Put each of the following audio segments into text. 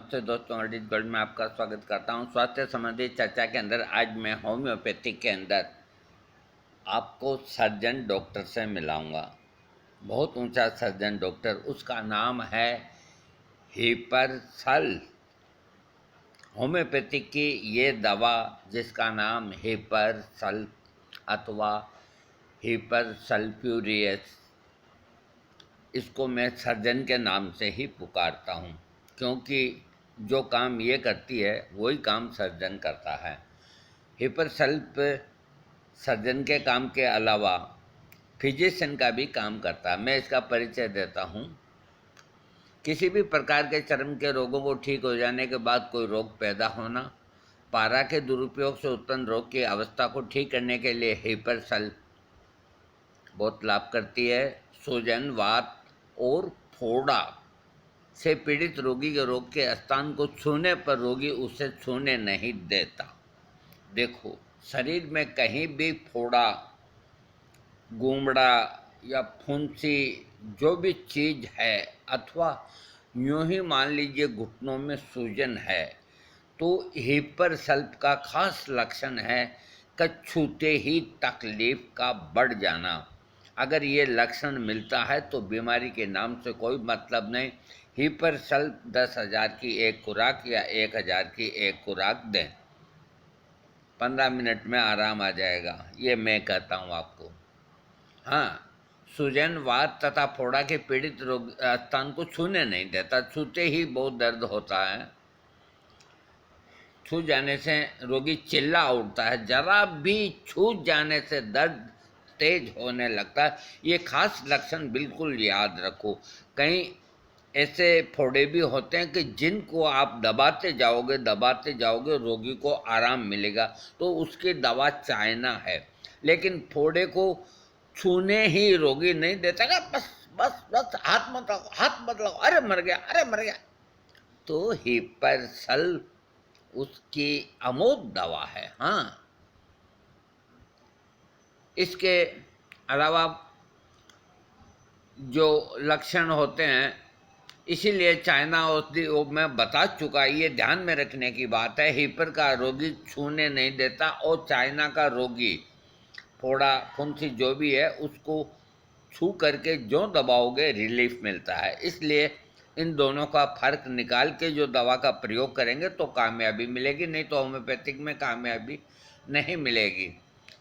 नमस्ते दोस्तों, अर्जित गोल्ड में आपका स्वागत करता हूं। स्वास्थ्य संबंधी चर्चा के अंदर आज मैं होम्योपैथिक के अंदर आपको सर्जन डॉक्टर से मिलाऊंगा। बहुत ऊंचा सर्जन डॉक्टर, उसका नाम है हिपरसल। होम्योपैथिक की ये दवा जिसका नाम हिपरसल अथवा हिपरसल्फ्यूरियस, इसको मैं सर्जन के नाम से ही पुकारता हूँ, क्योंकि जो काम ये करती है वही काम सर्जन करता है। हिपरसल्प सर्जन के काम के अलावा फिजिशियन का भी काम करता है। मैं इसका परिचय देता हूँ। किसी भी प्रकार के चर्म के रोगों को ठीक हो जाने के बाद कोई रोग पैदा होना, पारा के दुरुपयोग से उत्पन्न रोग की अवस्था को ठीक करने के लिए हिपरसल बहुत लाभ करती है। सूजन, वात और फोड़ा से पीड़ित रोगी के रोग के स्थान को छूने पर रोगी उसे छूने नहीं देता। देखो, शरीर में कहीं भी फोड़ा, गुमड़ा या फुंसी जो भी चीज़ है, अथवा यूँ ही मान लीजिए घुटनों में सूजन है, तो हिपरसल्प का खास लक्षण है कि छूते ही तकलीफ का बढ़ जाना। अगर ये लक्षण मिलता है तो बीमारी के नाम से कोई मतलब नहीं। हिपरसल्प 10,000 की एक खुराक या 1,000 की एक खुराक दें, 15 मिनट में आराम आ जाएगा, ये मैं कहता हूँ आपको। हाँ, सूजन, वात तथा फोड़ा के पीड़ित रोग स्थान को छूने नहीं देता। छूते ही बहुत दर्द होता है। छू जाने से रोगी चिल्ला उठता है। जरा भी छू जाने से दर्द तेज होने लगता है। ये खास लक्षण बिल्कुल याद रखो। कहीं ऐसे फोड़े भी होते हैं कि जिनको आप दबाते जाओगे रोगी को आराम मिलेगा, तो उसकी दवा चाइना है। लेकिन फोड़े को छूने ही रोगी नहीं देता कि बस बस बस हाथ मत लगाओ, अरे मर गया। तो हिपरसल उसकी अमोघ दवा है। हाँ, इसके अलावा जो लक्षण होते हैं, इसीलिए चाइना औषधि वो मैं बता चुका, ये ध्यान में रखने की बात है। हिपर का रोगी छूने नहीं देता और चाइना का रोगी फोड़ा, फुंसी जो भी है उसको छू करके जो दबाओगे रिलीफ मिलता है। इसलिए इन दोनों का फर्क निकाल के जो दवा का प्रयोग करेंगे तो कामयाबी मिलेगी, नहीं तो होम्योपैथिक में कामयाबी नहीं मिलेगी।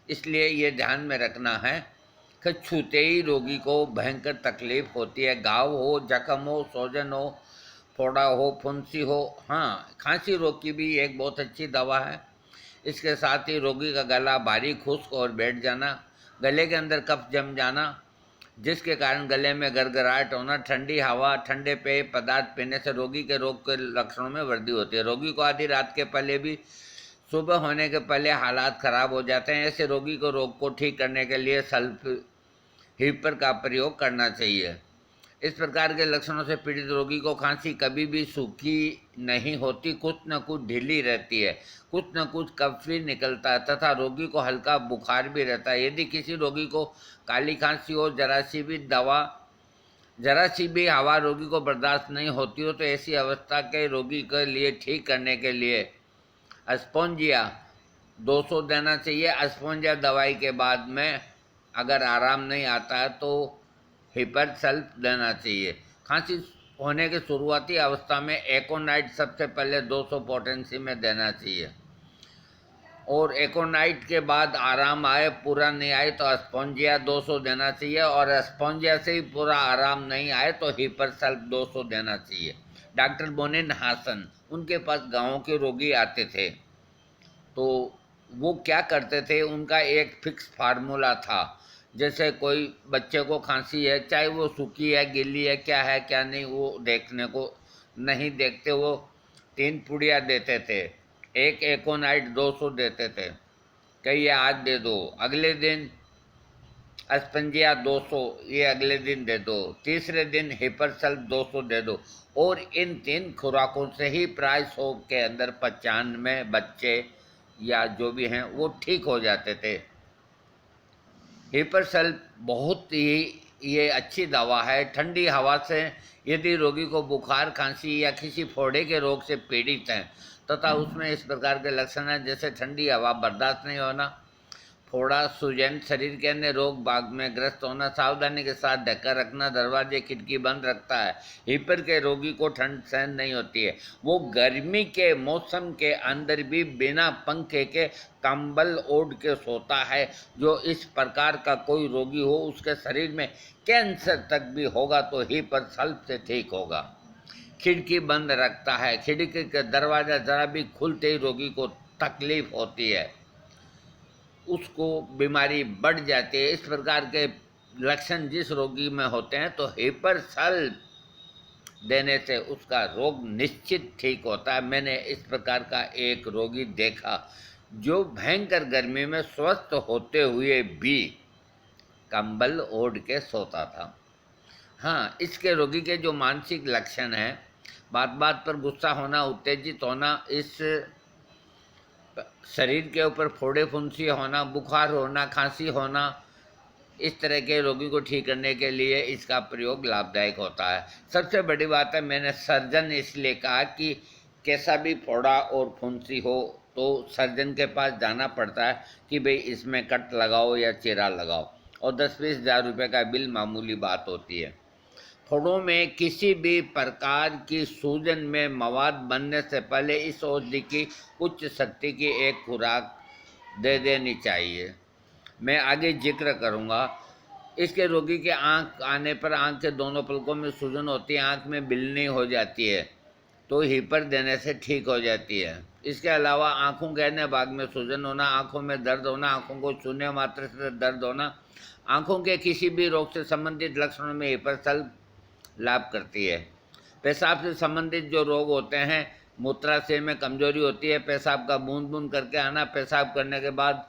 इसलिए ये ध्यान में रखना है कि छूते ही रोगी को भयंकर तकलीफ होती है। घाव हो, जख्म हो, सूजन हो, फोड़ा हो, फुंसी हो। हाँ, खांसी रोग की भी एक बहुत अच्छी दवा है। इसके साथ ही रोगी का गला भारी, खुश्क और बैठ जाना, गले के अंदर कफ जम जाना, जिसके कारण गले में गड़गड़ाहट होना, ठंडी हवा, ठंडे पेय पदार्थ पीने से रोगी के रोग के लक्षणों में वृद्धि होती है। रोगी को आधी रात के पहले भी, सुबह होने के पहले हालात खराब हो जाते हैं। ऐसे रोगी को रोग को ठीक करने के लिए सल्फ हिपर का प्रयोग करना चाहिए। इस प्रकार के लक्षणों से पीड़ित रोगी को खांसी कभी भी सूखी नहीं होती, कुछ न कुछ ढीली रहती है, कुछ न कुछ कफ भी निकलता है तथा रोगी को हल्का बुखार भी रहता है। यदि किसी रोगी को काली खांसी हो, जरा सी भी हवा रोगी को बर्दाश्त नहीं होती हो, तो ऐसी अवस्था के रोगी के लिए ठीक करने के लिए अस्पोंजिया 200 देना चाहिए। अस्पोंजिया दवाई के बाद में अगर आराम नहीं आता है तो हिपरसल्फ देना चाहिए। खांसी होने की शुरुआती अवस्था में एकोनाइट सबसे पहले 200 पोटेंसी में देना चाहिए, और एकोनाइट के बाद आराम आए, पूरा नहीं आए तो अस्पोंजिया 200 देना चाहिए, और अस्पोंजिया से ही पूरा आराम नहीं आए तो हिपरसल्फ 200 देना चाहिए। डॉक्टर बोनिन हासन, उनके पास गाँव के रोगी आते थे, तो वो क्या करते थे, उनका एक फिक्स फार्मूला था। जैसे कोई बच्चे को खांसी है, चाहे वो सूखी है, गीली है, क्या है क्या नहीं, वो देखने को नहीं देखते, वो 3 पुड़िया देते थे। एक एकोनाइट 200 देते थे, कहिए आज दे दो, अगले दिन अस्पंजिया 200, ये अगले दिन दे दो, तीसरे दिन हिपरसल्फ 200 दे दो। और इन 3 खुराकों से ही प्राय 100 के अंदर 95 बच्चे या जो भी हैं वो ठीक हो जाते थे। हिपरसल्फ बहुत ही ये अच्छी दवा है। ठंडी हवा से यदि रोगी को बुखार, खांसी या किसी फोड़े के रोग से पीड़ित हैं तथा उसमें इस प्रकार के लक्षण हैं जैसे ठंडी हवा बर्दाश्त नहीं होना, फोड़ा, सूजन, शरीर के अन्य रोग बाग में ग्रस्त होना, सावधानी के साथ ढककर रखना, दरवाजे खिड़की बंद रखता है। हीपर के रोगी को ठंड सहन नहीं होती है, वो गर्मी के मौसम के अंदर भी बिना पंखे के कंबल ओढ़ के सोता है। जो इस प्रकार का कोई रोगी हो उसके शरीर में कैंसर तक भी होगा तो हीपर सल्फ से ठीक होगा। खिड़की बंद रखता है, खिड़की का दरवाज़ा जरा भी खुलते ही रोगी को तकलीफ होती है, उसको बीमारी बढ़ जाती है। इस प्रकार के लक्षण जिस रोगी में होते हैं तो हीपर सल्फ देने से उसका रोग निश्चित ठीक होता है। मैंने इस प्रकार का एक रोगी देखा जो भयंकर गर्मी में स्वस्थ होते हुए भी कंबल ओढ़ के सोता था। हाँ, इसके रोगी के जो मानसिक लक्षण हैं, बात बात पर गुस्सा होना, उत्तेजित होना, इस शरीर के ऊपर फोड़े फुंसी होना, बुखार होना, खांसी होना, इस तरह के रोगी को ठीक करने के लिए इसका प्रयोग लाभदायक होता है। सबसे बड़ी बात है, मैंने सर्जन इसलिए कहा कि कैसा भी फोड़ा और फुंसी हो तो सर्जन के पास जाना पड़ता है कि भाई इसमें कट लगाओ या चीरा लगाओ, और 10-20 हज़ार रुपये का बिल मामूली बात होती है। फोड़ों में किसी भी प्रकार की सूजन में मवाद बनने से पहले इस औषधि की उच्च शक्ति की एक खुराक दे देनी चाहिए। मैं आगे जिक्र करूँगा। इसके रोगी के आँख आने पर आँख के दोनों पलकों में सूजन होती है, आँख में बिलनी हो जाती है तो हीपर देने से ठीक हो जाती है। इसके अलावा आँखों के अन्य भाग में सूजन होना, आँखों में दर्द होना, आँखों को छूने मात्र से दर्द होना, आँखों के किसी भी रोग से संबंधित लक्षणों में हीपर सल्फ लाभ करती है। पेशाब से संबंधित जो रोग होते हैं, मूत्राशय में कमजोरी होती है, पेशाब का बूंद बूंद करके आना, पेशाब करने के बाद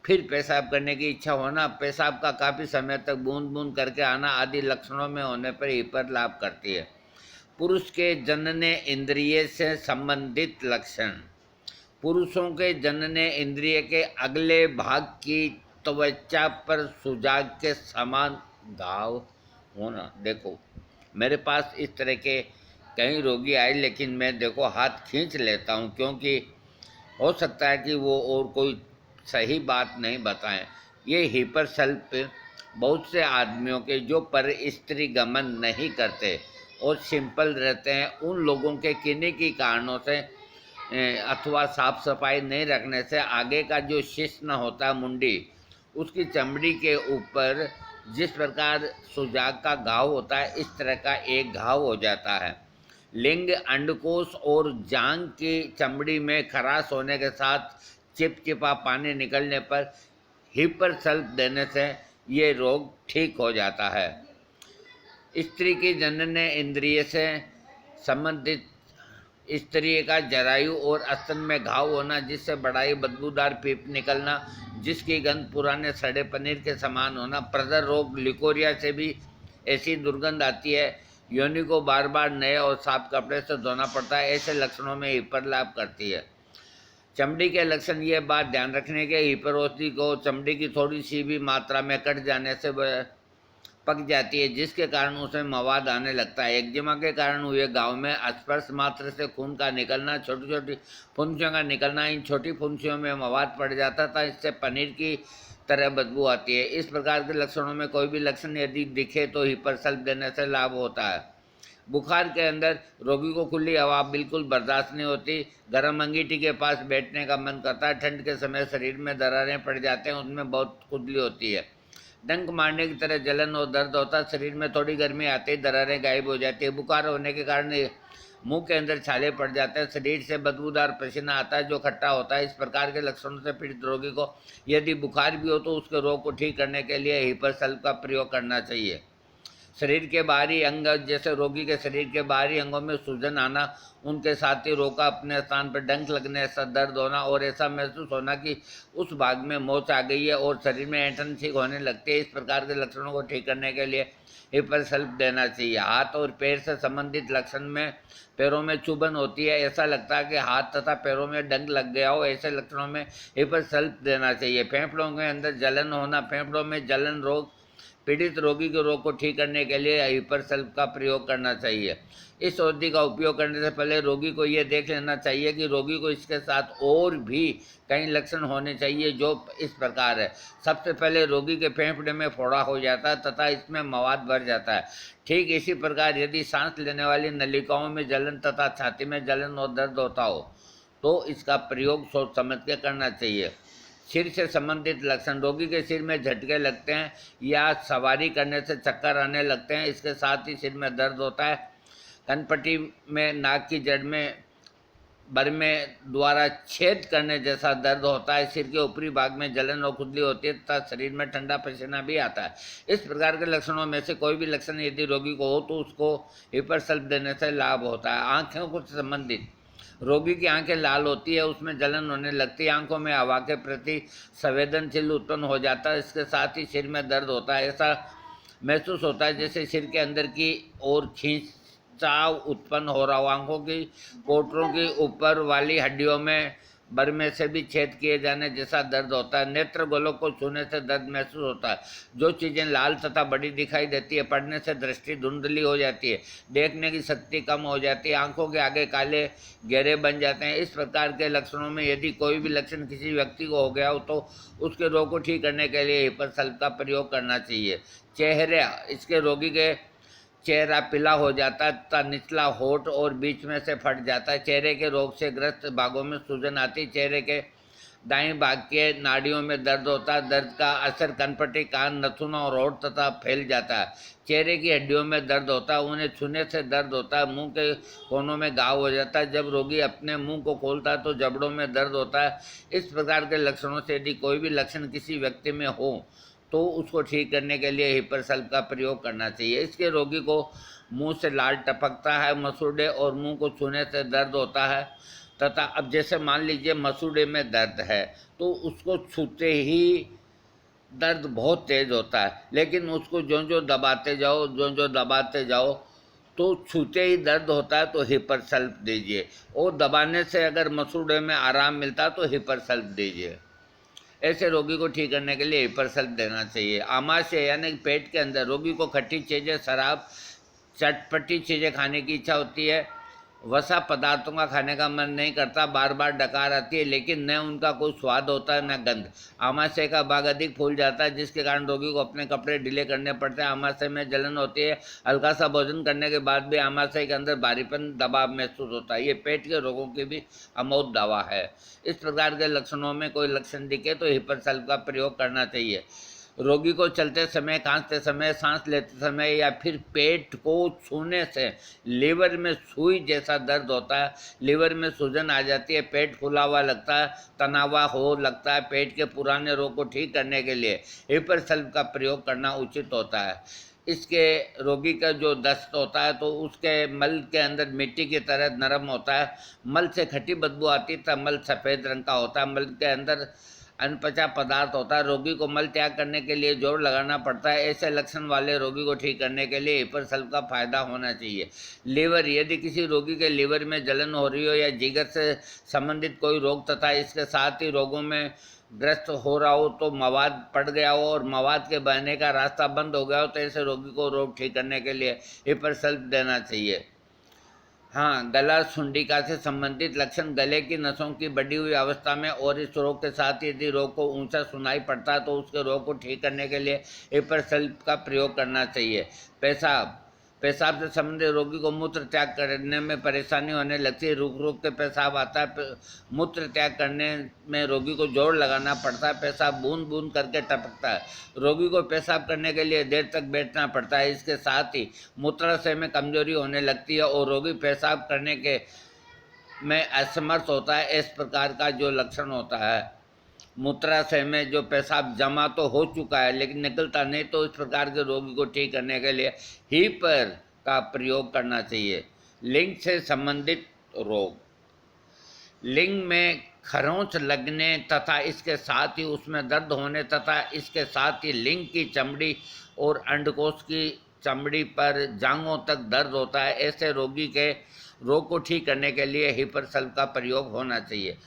फिर पेशाब करने की इच्छा होना, पेशाब का काफ़ी समय तक बूंद बूंद करके आना आदि लक्षणों में होने पर हीपर लाभ करती है। पुरुष के जनने इंद्रिय से संबंधित लक्षण, पुरुषों के जनने इंद्रिय के अगले भाग की त्वचा पर सुजाग के समान घाव होना। देखो, मेरे पास इस तरह के कई रोगी आए, लेकिन मैं देखो हाथ खींच लेता हूँ क्योंकि हो सकता है कि वो और कोई सही बात नहीं बताएं। ये हीपर सल्फ बहुत से आदमियों के जो पर स्त्री गमन नहीं करते और सिंपल रहते हैं, उन लोगों के किन्हीं की कारणों से अथवा साफ सफाई नहीं रखने से आगे का जो शिश्न होता है, मुंडी, उसकी चमड़ी के ऊपर जिस प्रकार सुजाग का घाव होता है, इस तरह का एक घाव हो जाता है। लिंग, अंडकोश और जांघ की चमड़ी में खराश होने के साथ चिपचिपा पानी निकलने पर हीपर सल्फ देने से ये रोग ठीक हो जाता है। स्त्री की जनन इंद्रिय से संबंधित स्त्री का जरायु और स्तन में घाव होना, जिससे बड़ाई बदबूदार पीप निकलना, जिसकी गंध पुराने सड़े पनीर के समान होना, प्रदर रोग, लिकोरिया से भी ऐसी दुर्गंध आती है, योनि को बार बार नए और साफ कपड़े से धोना पड़ता है, ऐसे लक्षणों में हीपर लाभ करती है। चमड़ी के लक्षण, ये बात ध्यान रखने के, हीपर औषधि को चमड़ी की थोड़ी सी भी मात्रा में कट जाने से पक जाती है, जिसके कारण उसमें मवाद आने लगता है। एक्जिमा के कारण हुए घाव में स्पर्श मात्र से खून का निकलना, छोटी छोटी फुंसियों का निकलना, इन छोटी फुंसियों में मवाद पड़ जाता था, इससे पनीर की तरह बदबू आती है। इस प्रकार के लक्षणों में कोई भी लक्षण यदि दिखे तो हीपर सल्फ देने से लाभ होता है। बुखार के अंदर रोगी को खुली हवा बिल्कुल बर्दाश्त नहीं होती, गर्म अंगीठी के पास बैठने का मन करता है, ठंड के समय शरीर में दरारें पड़ जाते हैं, उनमें बहुत खुजली होती है, डंक मारने की तरह जलन और दर्द होता है, शरीर में थोड़ी गर्मी आते ही दरारें गायब हो जाती है। बुखार होने के कारण मुंह के अंदर छाले पड़ जाते हैं, शरीर से बदबूदार पसीना आता है जो खट्टा होता है। इस प्रकार के लक्षणों से पीड़ित रोगी को यदि बुखार भी हो तो उसके रोग को ठीक करने के लिए हीपर सल्फ का प्रयोग करना चाहिए। शरीर के बाहरी अंग, जैसे रोगी के शरीर के बाहरी अंगों में सूजन आना, उनके साथ ही रोग का अपने स्थान पर डंक लगने, ऐसा दर्द होना और ऐसा महसूस होना कि उस भाग में मोच आ गई है और शरीर में ऐंठन सी होने लगती है, इस प्रकार के लक्षणों को ठीक करने के लिए हीपर सल्फ देना चाहिए। हाथ और पैर से संबंधित लक्षण में पैरों में चुभन होती है, ऐसा लगता है कि हाथ तथा पैरों में डंक लग गया हो, ऐसे लक्षणों में हीपर सल्फ देना चाहिए। फेफड़ों के अंदर जलन होना, फेफड़ों में जलन रोग, पीड़ित रोगी के रोग को ठीक करने के लिए हिपरसल्फ का प्रयोग करना चाहिए। इस औषधि का उपयोग करने से पहले रोगी को ये देख लेना चाहिए कि रोगी को इसके साथ और भी कई लक्षण होने चाहिए, जो इस प्रकार है। सबसे पहले रोगी के फेफड़े में फोड़ा हो जाता है तथा इसमें मवाद भर जाता है। ठीक इसी प्रकार यदि सांस लेने वाली नलिकाओं में जलन तथा छाती में जलन और दर्द होता हो तो इसका प्रयोग सोच समझ के करना चाहिए। सिर से संबंधित लक्षण, रोगी के सिर में झटके लगते हैं या सवारी करने से चक्कर आने लगते हैं। इसके साथ ही सिर में दर्द होता है। कनपट्टी में नाक की जड़ में बरमे द्वारा छेद करने जैसा दर्द होता है। सिर के ऊपरी भाग में जलन और खुजली होती है तथा शरीर में ठंडा पसीना भी आता है। इस प्रकार के लक्षणों में से कोई भी लक्षण यदि रोगी को हो तो उसको हिपरसल्फ देने से लाभ होता है। आँखों को संबंधित, रोगी की आंखें लाल होती है, उसमें जलन होने लगती है, आंखों में हवा के प्रति संवेदनशील उत्पन्न हो जाता है। इसके साथ ही सिर में दर्द होता है। ऐसा महसूस होता है जैसे सिर के अंदर की ओर खींचाव उत्पन्न हो रहा हो। आंखों की कोटरों की ऊपर वाली हड्डियों में बरमे से भी छेद किए जाने जैसा दर्द होता है। नेत्र गोलक को छूने से दर्द महसूस होता है। जो चीज़ें लाल तथा बड़ी दिखाई देती है, पढ़ने से दृष्टि धुंधली हो जाती है, देखने की शक्ति कम हो जाती है, आंखों के आगे काले घेरे बन जाते हैं। इस प्रकार के लक्षणों में यदि कोई भी लक्षण किसी व्यक्ति को हो गया हो तो उसके रोग को ठीक करने के लिए हिपरसल्फ का प्रयोग करना चाहिए। चेहरे, इसके रोगी के चेहरा पीला हो जाता है तथा निचला होठ और बीच में से फट जाता है। चेहरे के रोग से ग्रस्त भागों में सूजन आती है। चेहरे के दाएं भाग के नाड़ियों में दर्द होता है। दर्द का असर कनपट्टी, कान, नथुना और होठ तथा फैल जाता है। चेहरे की हड्डियों में दर्द होता है, उन्हें छूने से दर्द होता है। मुंह के कोनों में घाव हो जाता है। जब रोगी अपने मुंह को खोलता है तो जबड़ों में दर्द होता है। इस प्रकार के लक्षणों से यदि कोई भी लक्षण किसी व्यक्ति में हो तो उसको ठीक करने के लिए हिपरसल्फ का प्रयोग करना चाहिए। इसके रोगी को मुंह से लाल टपकता है, मसूड़े और मुंह को छूने से दर्द होता है तथा अब जैसे मान लीजिए मसूड़े में दर्द है तो उसको छूते ही दर्द बहुत तेज होता है, लेकिन उसको जो दबाते जाओ तो छूते ही दर्द होता है तो हिपरसल्फ दीजिए। और दबाने से अगर मसूड़े में आराम मिलता है तो हिपरसल्फ दीजिए। ऐसे रोगी को ठीक करने के लिए हिपरसल्फ देना चाहिए। आमाशय यानी पेट के अंदर रोगी को खट्टी चीज़ें, शराब, चटपटी चीज़ें खाने की इच्छा होती है, वसा पदार्थों का खाने का मन नहीं करता, बार बार डकार आती है लेकिन न उनका कोई स्वाद होता है न गंध। आमाशय का भाग अधिक फूल जाता है जिसके कारण रोगी को अपने कपड़े ढीले करने पड़ते हैं। आमाशय में जलन होती है। हल्का सा भोजन करने के बाद भी आमाशय के अंदर भारीपन, दबाव महसूस होता है। ये पेट के रोगों की भी अमोघ दवा है। इस प्रकार के लक्षणों में कोई लक्षण दिखे तो हिपरसल्फ का प्रयोग करना चाहिए। रोगी को चलते समय, खांसते समय, सांस लेते समय या फिर पेट को छूने से लीवर में सुई जैसा दर्द होता है, लीवर में सूजन आ जाती है, पेट फूला हुआ लगता है, तनावा हो लगता है। पेट के पुराने रोग को ठीक करने के लिए हिपरसल्फ का प्रयोग करना उचित होता है। इसके रोगी का जो दस्त होता है तो उसके मल के अंदर मिट्टी की तरह नरम होता है। मल से खट्टी बदबू आती है तब मल सफ़ेद रंग का होता है। मल के अंदर अनपचा पदार्थ होता है। रोगी को मल त्याग करने के लिए जोर लगाना पड़ता है। ऐसे लक्षण वाले रोगी को ठीक करने के लिए हिपरसल्फ का फायदा होना चाहिए। लीवर, यदि किसी रोगी के लीवर में जलन हो रही हो या जिगर से संबंधित कोई रोग तथा इसके साथ ही रोगों में ग्रस्त हो रहा हो तो मवाद पड़ गया हो और मवाद के बहने का रास्ता बंद हो गया हो तो ऐसे रोगी को रोग ठीक करने के लिए हिपरसल्फ देना चाहिए। हाँ, गला सुंडिका से संबंधित लक्षण, गले की नसों की बढ़ी हुई अवस्था में और इस रोग के साथ यदि रोग को ऊंचा सुनाई पड़ता है तो उसके रोग को ठीक करने के लिए हिपरसल्फ का प्रयोग करना चाहिए। पेशाब, पेशाब से संबंधित रोगी को मूत्र त्याग करने में परेशानी होने लगती है, रुक रुक के पेशाब आता है। मूत्र त्याग करने में रोगी को जोर लगाना पड़ता है। पेशाब बूंद बूंद करके टपकता है। रोगी को पेशाब करने के लिए देर तक बैठना पड़ता है। इसके साथ ही मूत्राशय में कमजोरी होने लगती है और रोगी पेशाब करने के में असमर्थ होता है। इस प्रकार का जो लक्षण होता है, मूत्राशय में जो पेशाब जमा तो हो चुका है लेकिन निकलता नहीं, तो इस प्रकार के रोगी को ठीक करने के लिए हिपर का प्रयोग करना चाहिए। लिंग से संबंधित रोग, लिंग में खरोंच लगने तथा इसके साथ ही उसमें दर्द होने तथा इसके साथ ही लिंग की चमड़ी और अंडकोश की चमड़ी पर जांघों तक दर्द होता है। ऐसे रोगी के रोग को ठीक करने के लिए हिपरसल्फ का प्रयोग होना चाहिए।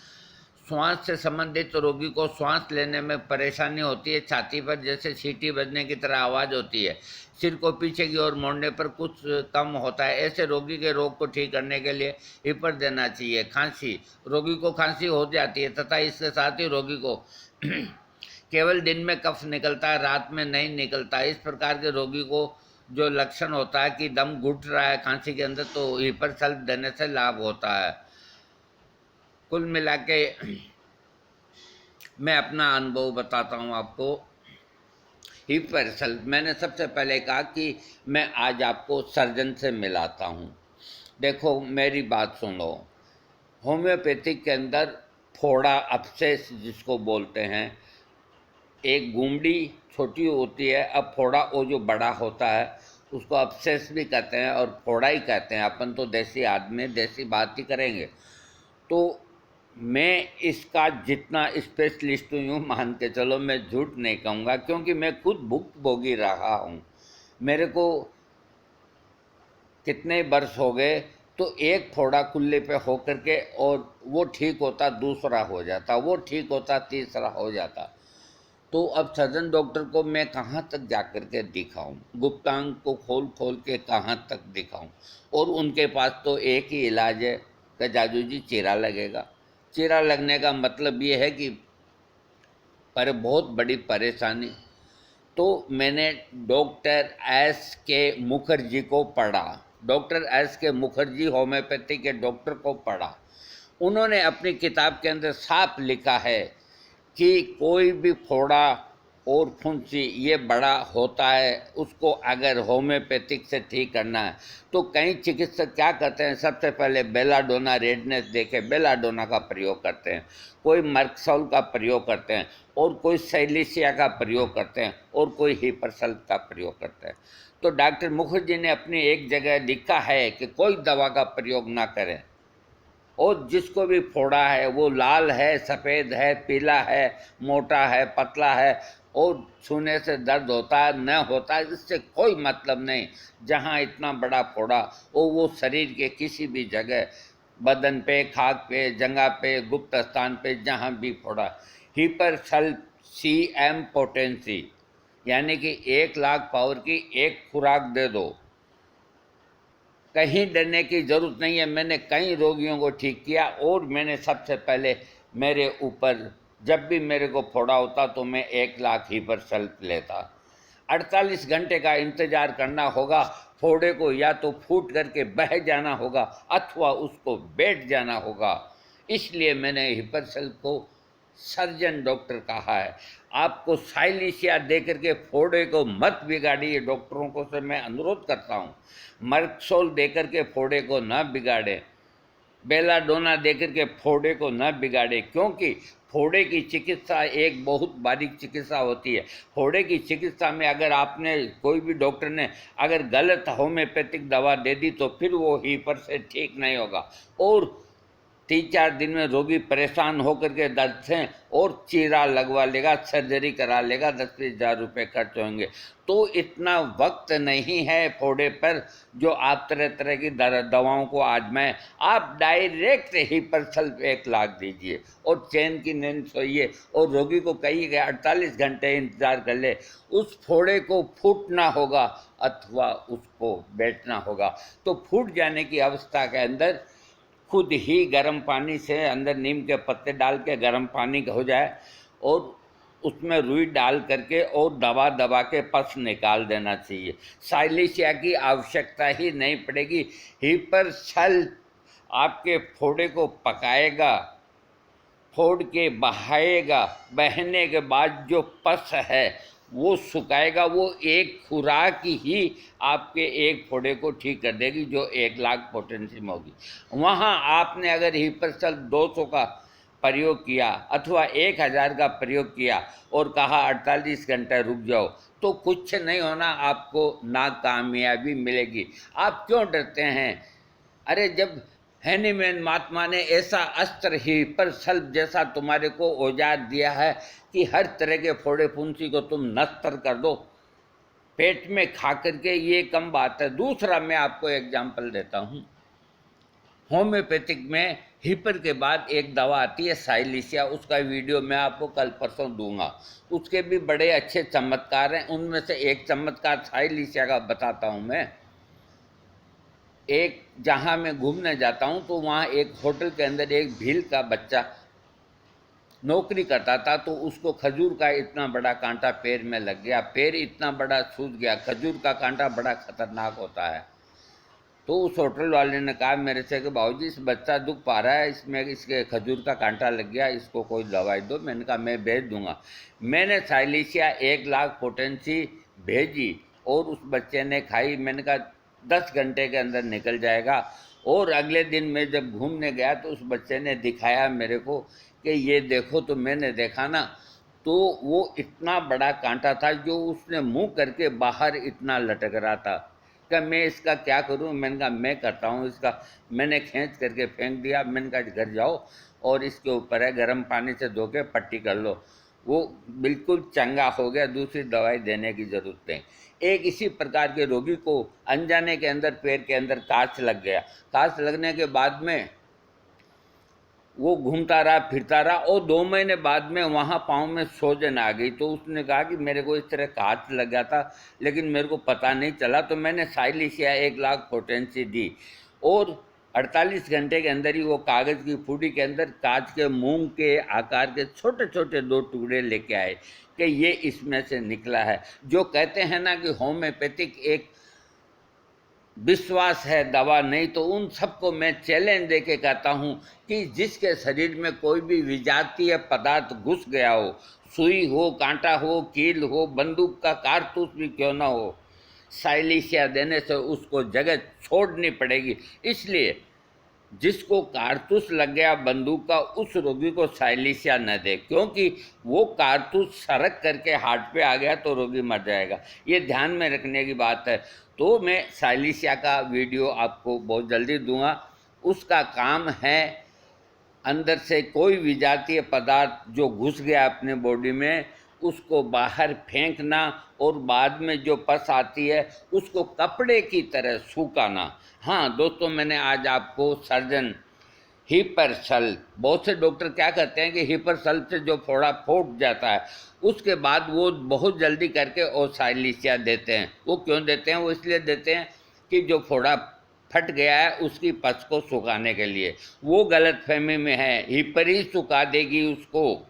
श्वास से संबंधित रोगी को श्वास लेने में परेशानी होती है, छाती पर जैसे सीटी बजने की तरह आवाज़ होती है, सिर को पीछे की ओर मोड़ने पर कुछ कम होता है, ऐसे रोगी के रोग को ठीक करने के लिए हिपर देना चाहिए। खांसी, रोगी को खांसी हो जाती है तथा इसके साथ ही रोगी को केवल दिन में कफ निकलता है, रात में नहीं निकलता। इस प्रकार के रोगी को जो लक्षण होता है कि दम घुट रहा है खांसी के अंदर, तो हिपर सल्फ देने से लाभ होता है। कुल मिला के मैं अपना अनुभव बताता हूँ आपको। हिपर सल्फ, मैंने सबसे पहले कहा कि मैं आज आपको सर्जन से मिलाता हूँ। देखो मेरी बात सुनो, होम्योपैथिक के अंदर फोड़ा अपसेस जिसको बोलते हैं, एक गुमड़ी छोटी होती है, अब फोड़ा वो जो बड़ा होता है उसको अपसेस भी कहते हैं और फोड़ा ही कहते हैं। अपन तो देसी आदमी देसी बात ही करेंगे। तो मैं इसका जितना स्पेशलिस्ट हूँ मान के चलो, मैं झूठ नहीं कहूँगा क्योंकि मैं खुद भुक्तभोगी रहा हूँ। मेरे को कितने वर्ष हो गए, तो एक फोड़ा कुल्ले पे हो करके और वो ठीक होता दूसरा हो जाता, वो ठीक होता तीसरा हो जाता। तो अब सर्जन डॉक्टर को मैं कहाँ तक जा कर के दिखाऊँ, गुप्तांग को खोल खोल के कहाँ तक दिखाऊँ। और उनके पास तो एक ही इलाज है कि जाजू जी चीरा लगेगा। चीरा लगने का मतलब ये है कि पर बहुत बड़ी परेशानी। तो मैंने डॉक्टर एस के मुखर्जी को पढ़ा, डॉक्टर एस के मुखर्जी होम्योपैथी के डॉक्टर को पढ़ा। उन्होंने अपनी किताब के अंदर साफ लिखा है कि कोई भी फोड़ा और फुंसी ये बड़ा होता है, उसको अगर होम्योपैथिक से ठीक करना है तो कई चिकित्सक क्या करते हैं, सबसे पहले बेलाडोना रेडनेस देके बेलाडोना का प्रयोग करते हैं, कोई मर्कसोल का प्रयोग करते हैं, और कोई सैलिसिया का प्रयोग करते हैं, और कोई हिपरसल्फ का प्रयोग करते हैं। तो डॉक्टर मुखर्जी ने अपनी एक जगह लिखा है कि कोई दवा का प्रयोग ना करें, और जिसको भी फोड़ा है वो लाल है, सफ़ेद है, पीला है, मोटा है, पतला है, और छूने से दर्द होता है न होता है, इससे कोई मतलब नहीं। जहाँ इतना बड़ा फोड़ा वो शरीर के किसी भी जगह, बदन पे, खाक पे, जंगा पे, गुप्त स्थान पे, जहाँ भी फोड़ा, हिपर सल्फ CM पोटेंसी यानी कि 1,00,000 पावर की एक खुराक दे दो, कहीं डरने की ज़रूरत नहीं है। मैंने कई रोगियों को ठीक किया, और मैंने सबसे पहले मेरे ऊपर जब भी मेरे को फोड़ा होता तो मैं 1,00,000 हिपर सल्फ लेता। 48 घंटे का इंतज़ार करना होगा, फोड़े को या तो फूट करके बह जाना होगा अथवा उसको बैठ जाना होगा। इसलिए मैंने हिपर सल्फ को सर्जन डॉक्टर कहा है। आपको साइलिसिया दे करके फोड़े को मत बिगाड़िए, डॉक्टरों को से मैं अनुरोध करता हूँ। मर्कसोल दे करके फोड़े को न बिगाड़े, बेलाडोना दे करके फोड़े को न बिगाड़े, क्योंकि फोड़े की चिकित्सा एक बहुत बारीक चिकित्सा होती है। फोड़े की चिकित्सा में अगर आपने कोई भी डॉक्टर ने अगर गलत होम्योपैथिक दवा दे दी तो फिर वो हिपर से ठीक नहीं होगा, और 3-4 दिन में रोगी परेशान होकर के दर्द से और चीरा लगवा लेगा, सर्जरी करा लेगा, 10-20 हज़ार रुपये खर्च होंगे। तो इतना वक्त नहीं है फोड़े पर जो आप तरह तरह की दवाओं को आजमाएं। आप डायरेक्ट हिपर सल्फ 1,00,000 दीजिए और चैन की नींद सोइए, और रोगी को कहिए कि 48 घंटे इंतज़ार कर ले। उस फोड़े को फूटना होगा अथवा उसको बैठना होगा। तो फूट जाने की अवस्था के अंदर खुद ही गर्म पानी से अंदर नीम के पत्ते डाल के गर्म पानी हो जाए, और उसमें रुई डाल करके और दबा दबा के पस निकाल देना चाहिए। साइलिसिया की आवश्यकता ही नहीं पड़ेगी। हिपर सल्फ आपके फोड़े को पकाएगा, फोड़ के बहाएगा, बहने के बाद जो पस है वो सुखाएगा। वो एक खुराक ही आपके एक फोड़े को ठीक कर देगी जो 1,00,000 पोटेंसी में होगी। वहाँ आपने अगर हिपर सल्फ 200 का प्रयोग किया अथवा 1,000 का प्रयोग किया और कहा 48 घंटे रुक जाओ, तो कुछ नहीं होना, आपको नाकामयाबी मिलेगी। आप क्यों डरते हैं? अरे जब हैनीमैन महात्मा ने ऐसा अस्त्र हिपर सल्फ जैसा तुम्हारे को औजार दिया है कि हर तरह के फोड़े फुंसी को तुम नस्तर कर दो पेट में खा करके, ये कम बात है। दूसरा मैं आपको एग्जाम्पल देता हूँ। होम्योपैथिक में हिपर के बाद एक दवा आती है साइलिसिया, उसका वीडियो मैं आपको कल परसों दूंगा। उसके भी बड़े अच्छे चमत्कार हैं। उनमें से एक चमत्कार साइलिसिया का बताता हूँ मैं। एक जहाँ मैं घूमने जाता हूँ तो वहाँ एक होटल के अंदर एक भील का बच्चा नौकरी करता था, तो उसको खजूर का इतना बड़ा कांटा पैर में लग गया, पैर इतना बड़ा सूज गया। खजूर का कांटा बड़ा खतरनाक होता है। तो उस होटल वाले ने कहा मेरे से कि बाबूजी इस बच्चा दुख पा रहा है, इसमें इसके खजूर का कांटा लग गया, इसको कोई दवाई दो। मैंने कहा मैं भेज दूंगा। मैंने साइलिसिया 1 लाख पोटेंसी भेजी और उस बच्चे ने खाई। मैंने कहा 10 घंटे के अंदर निकल जाएगा। और अगले दिन मैं जब घूमने गया तो उस बच्चे ने दिखाया मेरे को कि ये देखो। तो मैंने देखा ना, तो वो इतना बड़ा कांटा था जो उसने मुंह करके बाहर इतना लटक रहा था कि मैं इसका क्या करूं। मैंने कहा मैं करता हूं इसका। मैंने खींच करके फेंक दिया। मैंने कहा घर जाओ और इसके ऊपर है गर्म पानी से धो के पट्टी कर लो। वो बिल्कुल चंगा हो गया, दूसरी दवाई देने की ज़रूरत नहीं। एक इसी प्रकार के रोगी को अनजाने के अंदर पैर के अंदर कांच लग गया। कांच लगने के बाद में वो घूमता रहा, फिरता रहा और 2 महीने बाद में वहाँ पाँव में सूजन आ गई। तो उसने कहा कि मेरे को इस तरह कांच लग गया था लेकिन मेरे को पता नहीं चला। तो मैंने साइलिसिया 1 लाख पोटेंसी दी और 48 घंटे के अंदर ही वो कागज़ की फूटी के अंदर कांच के मूंग के आकार के छोटे छोटे 2 टुकड़े लेके आए कि ये इसमें से निकला है। जो कहते हैं ना कि होम्योपैथिक एक विश्वास है, दवा नहीं, तो उन सबको मैं चैलेंज दे के कहता हूँ कि जिसके शरीर में कोई भी विजातीय पदार्थ घुस गया हो, सुई हो, कांटा हो, कील हो, बंदूक का कारतूस भी क्यों ना हो, साइलिसिया देने से उसको जगह छोड़नी पड़ेगी। इसलिए जिसको कारतूस लग गया बंदूक का, उस रोगी को साइलिसिया न दे, क्योंकि वो कारतूस सरक करके हार्ट पे आ गया तो रोगी मर जाएगा। ये ध्यान में रखने की बात है। तो मैं साइलिसिया का वीडियो आपको बहुत जल्दी दूंगा। उसका काम है अंदर से कोई विजातीय पदार्थ जो घुस गया अपने बॉडी में उसको बाहर फेंकना और बाद में जो पस आती है उसको कपड़े की तरह सुखाना। हाँ दोस्तों, मैंने आज आपको सर्जन हिपर सल्फ, बहुत से डॉक्टर क्या करते हैं कि हिपर सल्फ से जो फोड़ा फूट जाता है उसके बाद वो बहुत जल्दी करके और साइलिसिया देते हैं। वो क्यों देते हैं? वो इसलिए देते हैं कि जो फोड़ा फट गया है उसकी पस को सुखाने के लिए। वो गलत फहमी में है, हिपर ही सुखा देगी उसको।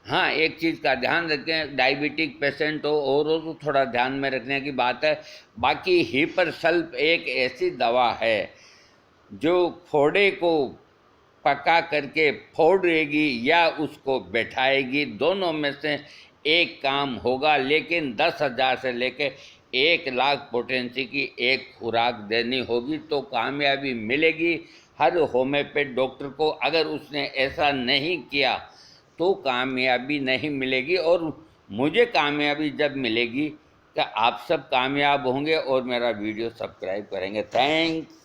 हाँ, एक चीज़ का ध्यान रखें, डायबिटिक पेशेंट हो और हो तो थोड़ा ध्यान में रखने की बात है। बाकी हिपर सल्फ एक ऐसी दवा है जो फोड़े को पका करके फोड़ेगी या उसको बैठाएगी, दोनों में से एक काम होगा। लेकिन 10,000 से लेके 1 लाख पोटेंसी की एक खुराक देनी होगी तो कामयाबी मिलेगी हर होम्योपैथ डॉक्टर को। अगर उसने ऐसा नहीं किया तो कामयाबी नहीं मिलेगी। और मुझे कामयाबी जब मिलेगी कि आप सब कामयाब होंगे और मेरा वीडियो सब्सक्राइब करेंगे। थैंक्स।